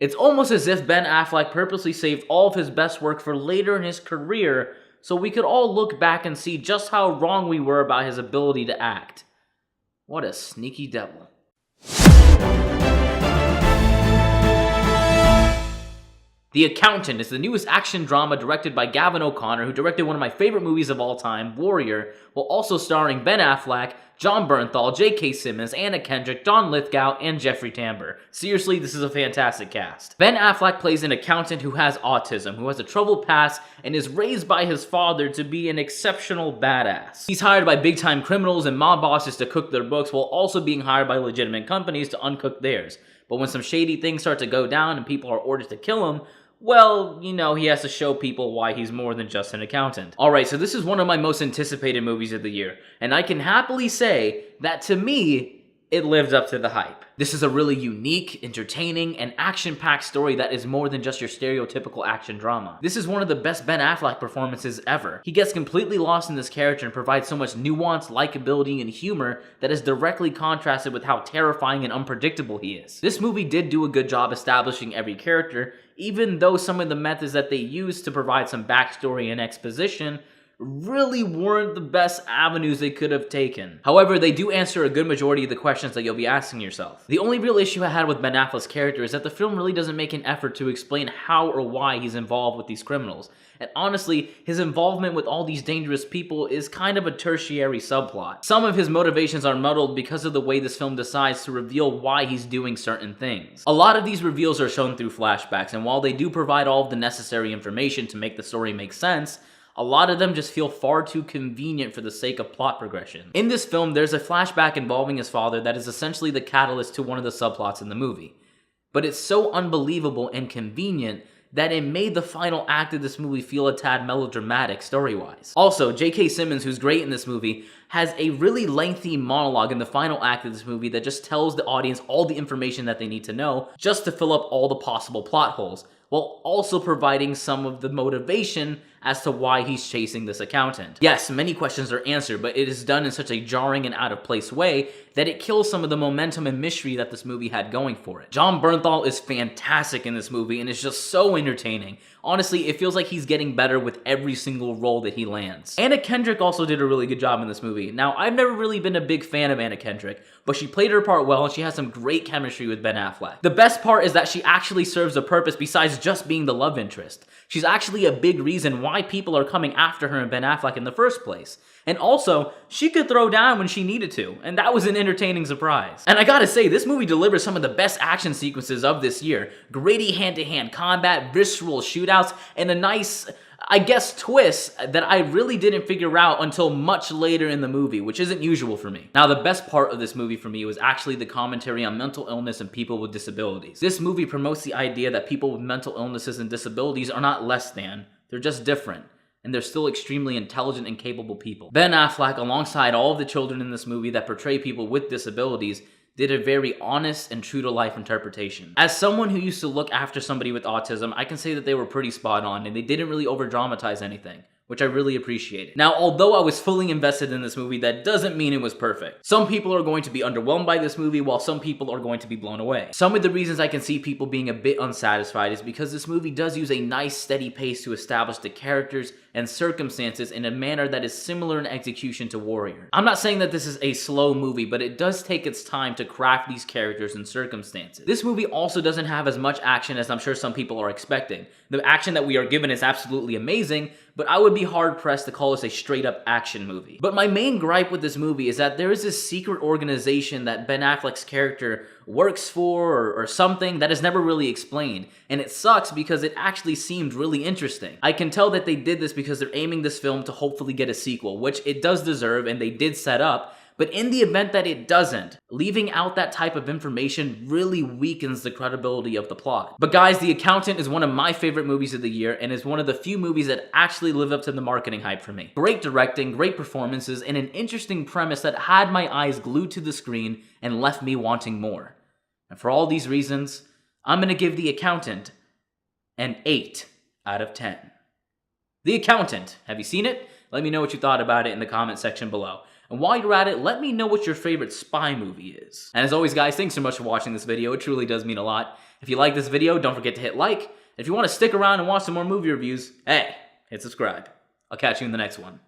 It's almost as if Ben Affleck purposely saved all of his best work for later in his career so we could all look back and see just how wrong we were about his ability to act. What a sneaky devil. The Accountant is the newest action drama directed by Gavin O'Connor, who directed one of my favorite movies of all time, Warrior, while also starring Ben Affleck, Jon Bernthal, J.K. Simmons, Anna Kendrick, Don Lithgow, and Jeffrey Tambor. Seriously, this is a fantastic cast. Ben Affleck plays an accountant who has autism, who has a troubled past, and is raised by his father to be an exceptional badass. He's hired by big-time criminals and mob bosses to cook their books, while also being hired by legitimate companies to uncook theirs. But when some shady things start to go down and people are ordered to kill him, well, you know, he has to show people why he's more than just an accountant. Alright, so this is one of my most anticipated movies of the year, and I can happily say that to me, it lived up to the hype. This is a really unique, entertaining, and action-packed story that is more than just your stereotypical action drama. This is one of the best Ben Affleck performances ever. He gets completely lost in this character and provides so much nuance, likability, and humor that is directly contrasted with how terrifying and unpredictable he is. This movie did do a good job establishing every character, even though some of the methods that they used to provide some backstory and exposition really weren't the best avenues they could have taken. However, they do answer a good majority of the questions that you'll be asking yourself. The only real issue I had with Ben Affleck's character is that the film really doesn't make an effort to explain how or why he's involved with these criminals. And honestly, his involvement with all these dangerous people is kind of a tertiary subplot. Some of his motivations are muddled because of the way this film decides to reveal why he's doing certain things. A lot of these reveals are shown through flashbacks, and while they do provide all of the necessary information to make the story make sense, a lot of them just feel far too convenient for the sake of plot progression. In this film, there's a flashback involving his father that is essentially the catalyst to one of the subplots in the movie. But it's so unbelievable and convenient that it made the final act of this movie feel a tad melodramatic story-wise. Also, J.K. Simmons, who's great in this movie, has a really lengthy monologue in the final act of this movie that just tells the audience all the information that they need to know just to fill up all the possible plot holes, while also providing some of the motivation as to why he's chasing this accountant. Yes, many questions are answered, but it is done in such a jarring and out-of-place way that it kills some of the momentum and mystery that this movie had going for it. Jon Bernthal is fantastic in this movie and is just so entertaining. Honestly, it feels like he's getting better with every single role that he lands. Anna Kendrick also did a really good job in this movie. Now, I've never really been a big fan of Anna Kendrick, but she played her part well and she has some great chemistry with Ben Affleck. The best part is that she actually serves a purpose besides just being the love interest. She's actually a big reason why people are coming after her and Ben Affleck in the first place. And also, she could throw down when she needed to, and that was an entertaining surprise. And I gotta say, this movie delivers some of the best action sequences of this year. Gritty hand-to-hand combat, visceral shootouts, and a nice, I guess, twist that I really didn't figure out until much later in the movie, which isn't usual for me. Now, the best part of this movie for me was actually the commentary on mental illness and people with disabilities. This movie promotes the idea that people with mental illnesses and disabilities are not less than, they're just different. And they're still extremely intelligent and capable people. Ben Affleck, alongside all of the children in this movie that portray people with disabilities, did a very honest and true-to-life interpretation. As someone who used to look after somebody with autism, I can say that they were pretty spot on, and they didn't really over-dramatize anything, which I really appreciated. Now, although I was fully invested in this movie, that doesn't mean it was perfect. Some people are going to be underwhelmed by this movie, while some people are going to be blown away. Some of the reasons I can see people being a bit unsatisfied is because this movie does use a nice, steady pace to establish the characters and circumstances in a manner that is similar in execution to Warrior. I'm not saying that this is a slow movie, but it does take its time to craft these characters and circumstances. This movie also doesn't have as much action as I'm sure some people are expecting. The action that we are given is absolutely amazing, but I would be hard-pressed to call this a straight-up action movie. But my main gripe with this movie is that there is this secret organization that Ben Affleck's character works for or something that is never really explained, and it sucks because it actually seemed really interesting. I can tell that they did this because they're aiming this film to hopefully get a sequel, which it does deserve and they did set up, but in the event that it doesn't, leaving out that type of information really weakens the credibility of the plot. But guys, The Accountant is one of my favorite movies of the year and is one of the few movies that actually live up to the marketing hype for me. Great directing, great performances, and an interesting premise that had my eyes glued to the screen and left me wanting more. And for all these reasons, I'm gonna give The Accountant an 8 out of 10. The Accountant, have you seen it? Let me know what you thought about it in the comment section below. And while you're at it, let me know what your favorite spy movie is. And as always guys, thanks so much for watching this video, it truly does mean a lot. If you like this video, don't forget to hit like. If you want to stick around and watch some more movie reviews, hey, hit subscribe. I'll catch you in the next one.